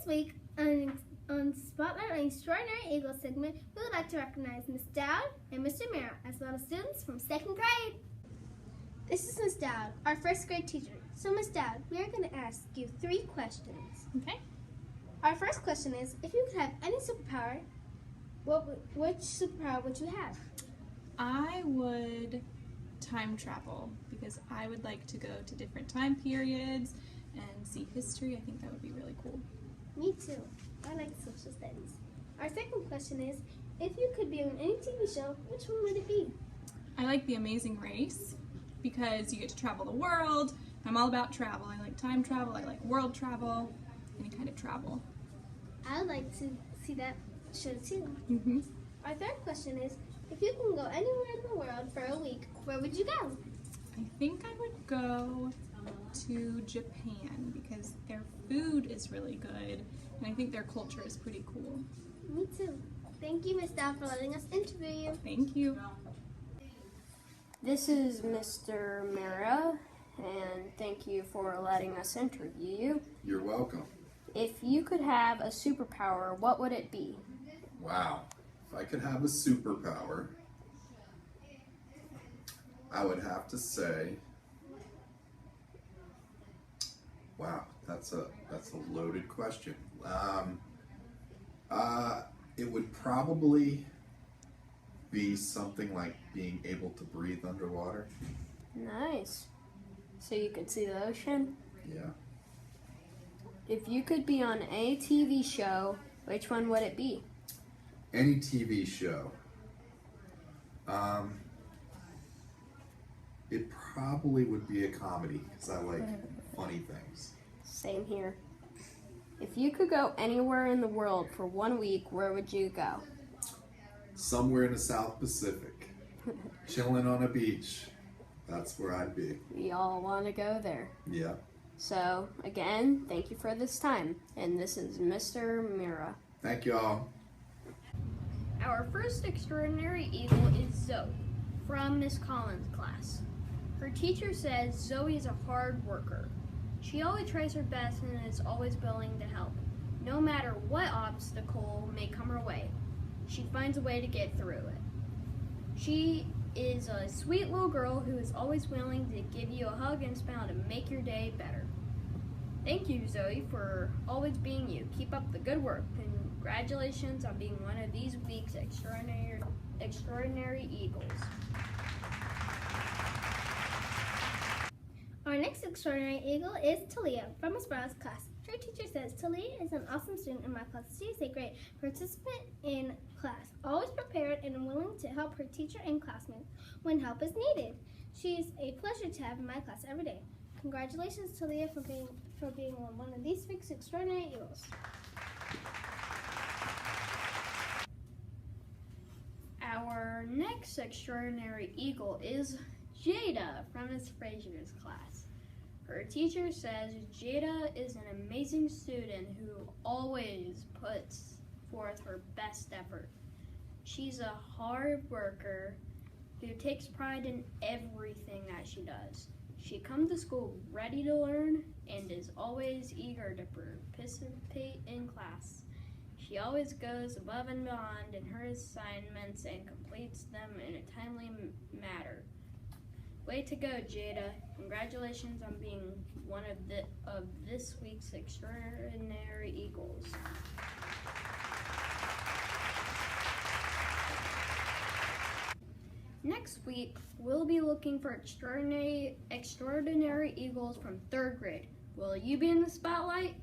This week on Spotlight on Extraordinary Eagle segment, we would like to recognize Ms. Dowd and Mr. Mira, as well as students from 2nd grade. This is Ms. Dowd, our 1st grade teacher. So Ms. Dowd, we are going to ask you 3 questions. Okay. Our first question is, if you could have any superpower, which superpower would you have? I would time travel because I would like to go to different time periods and see history. I think that would be really cool. Me too. I like social studies. Our second question is, if you could be on any TV show, which one would it be? I like The Amazing Race because you get to travel the world. I'm all about travel. I like time travel. I like world travel, any kind of travel. I would like to see that show too. Mm-hmm. Our third question is, if you can go anywhere in the world for a week, where would you go? I think I would go to Japan because their food is really good and I think their culture is pretty cool. Me too. Thank you, Ms. Dowd, for letting us interview you. Thank you. This is Mr. Mira, and thank you for letting us interview you. You're welcome. If you could have a superpower, what would it be? Wow. If I could have a superpower, I would have to say, wow, that's a loaded question. It would probably be something like being able to breathe underwater. Nice. So you could see the ocean? Yeah. If you could be on a TV show, which one would it be? Any TV show. It probably would be a comedy because I like funny things. Same here. If you could go anywhere in the world for 1 week, where would you go? Somewhere in the South Pacific, chilling on a beach. That's where I'd be. We all want to go there. Yeah. So, again, thank you for this time. And this is Mr. Mira. Thank you all. Our first extraordinary eagle is Zoe from Miss Collins' class. Her teacher says Zoe is a hard worker. She always tries her best and is always willing to help, no matter what obstacle may come her way. She finds a way to get through it. She is a sweet little girl who is always willing to give you a hug and smile to make your day better. Thank you, Zoe, for always being you. Keep up the good work. Congratulations on being one of these week's extraordinary eagles. Our next extraordinary eagle is Talia from Ms. Brown's class. Her teacher says Talia is an awesome student in my class. She is a great participant in class, always prepared and willing to help her teacher and classmates when help is needed. She is a pleasure to have in my class every day. Congratulations, Talia, for being one of these week's extraordinary eagles. Our next extraordinary eagle is Jada from Ms. Frazier's class. Her teacher says Jada is an amazing student who always puts forth her best effort. She's a hard worker who takes pride in everything that she does. She comes to school ready to learn and is always eager to participate in class. She always goes above and beyond in her assignments and completes them in a timely manner. Way to go, Jada. Congratulations on being one of this week's extraordinary eagles. Next week, we'll be looking for extraordinary eagles from 3rd grade. Will you be in the spotlight?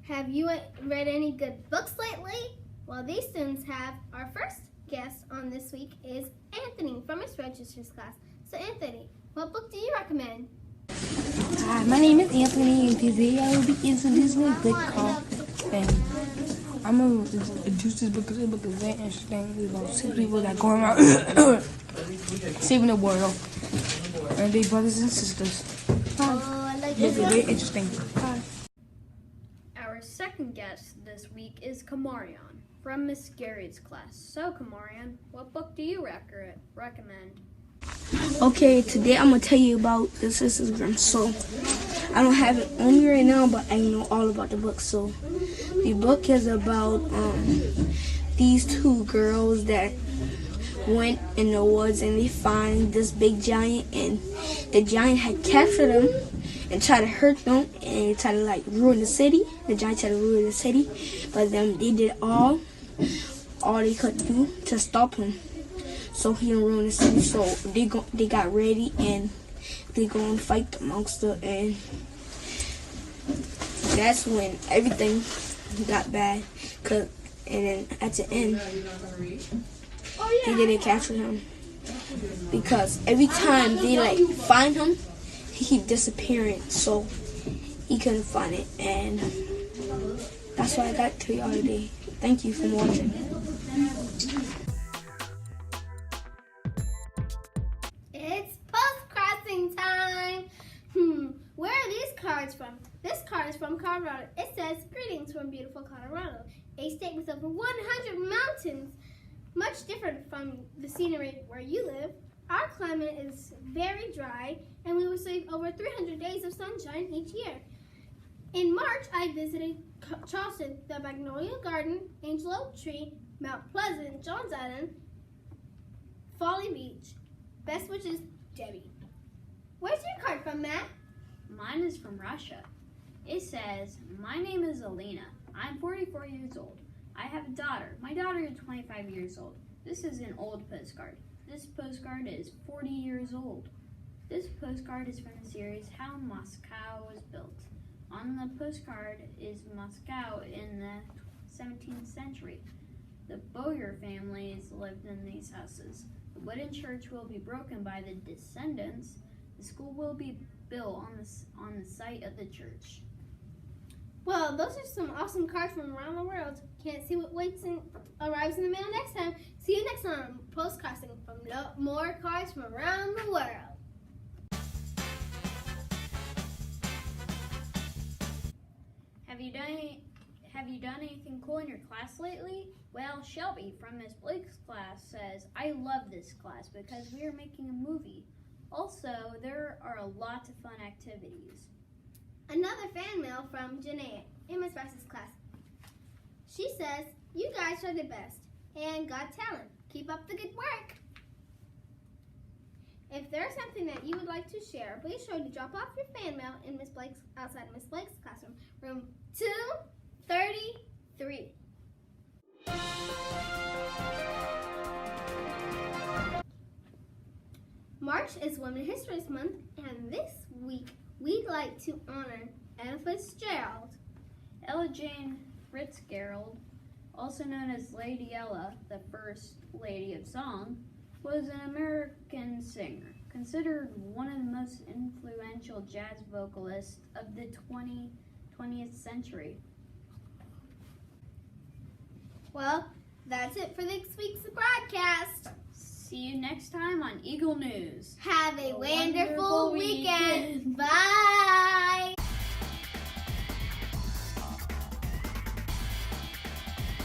Have you read any good books lately? Well, these students have. Our first guest on this week is Anthony from Miss Register's class. So Anthony, what book do you recommend? Hi, my name is Anthony, and today I will be introducing a book called Fame. I'm going to introduce this book because this book is very interesting. It's about 6 people that go around saving the world, and they brothers and sisters. It's very interesting. Our second guest this week is Kamarion from Miss Gary's class. So Kamarion, what book do you recommend? Okay, today I'm gonna tell you about the Sisters Grimm. So, I don't have it on me right now, but I know all about the book. So, the book is about these two girls that went in the woods and they find this big giant, and the giant had captured them and tried to hurt them and tried to like ruin the city. The giant tried to ruin the city, but then they did all they could do to stop him, so he didn't ruin the city. So they got ready and they go and fight amongst them, and that's when everything got bad. And then at the end, they didn't capture him because every time they like find him, he keep disappearing. So he couldn't find it, and that's what I got to y'all today. Thank you for watching. It's post-crossing time. Where are these cards from? This card is from Colorado. It says, "Greetings from beautiful Colorado, a state with over 100 mountains, much different from the scenery where you live. Our climate is very dry, and we receive over 300 days of sunshine each year. In March, I visited Charleston, the Magnolia Garden, Angel Oak Tree, Mount Pleasant, Johns Island, Folly Beach. Best wishes, Debbie." Where's your card from, Matt? Mine is from Russia. It says, "My name is Alina. I'm 44 years old. I have a daughter. My daughter is 25 years old. This is an old postcard. This postcard is 40 years old. This postcard is from the series How Moscow Was Built. On the postcard is Moscow in the 17th century. The Boyer families lived in these houses. The wooden church will be broken by the descendants. The school will be built on the site of the church." Well, those are some awesome cards from around the world. Can't see what arrives in the mail next time. See you next time. Post-crossing from more cards from around the world. Have you done anything cool in your class lately? Well, Shelby from Miss Blake's class says, "I love this class because we are making a movie. Also, there are a lot of fun activities." Another fan mail from Janae in Miss Rice's class. She says, "You guys are the best and got talent. Keep up the good work." If there's something that you would like to share, be sure to drop off your fan mail in outside Miss Blake's classroom, room 233. March is Women's History Month, and this week we'd like to honor Ella Fitzgerald. Ella Jane Fitzgerald, also known as Lady Ella, the first lady of song, was an American singer, considered one of the most influential jazz vocalists of the 20th century. Well, that's it for this week's broadcast. See you next time on Eagle News. Have a wonderful wonderful weekend. weekend. Bye.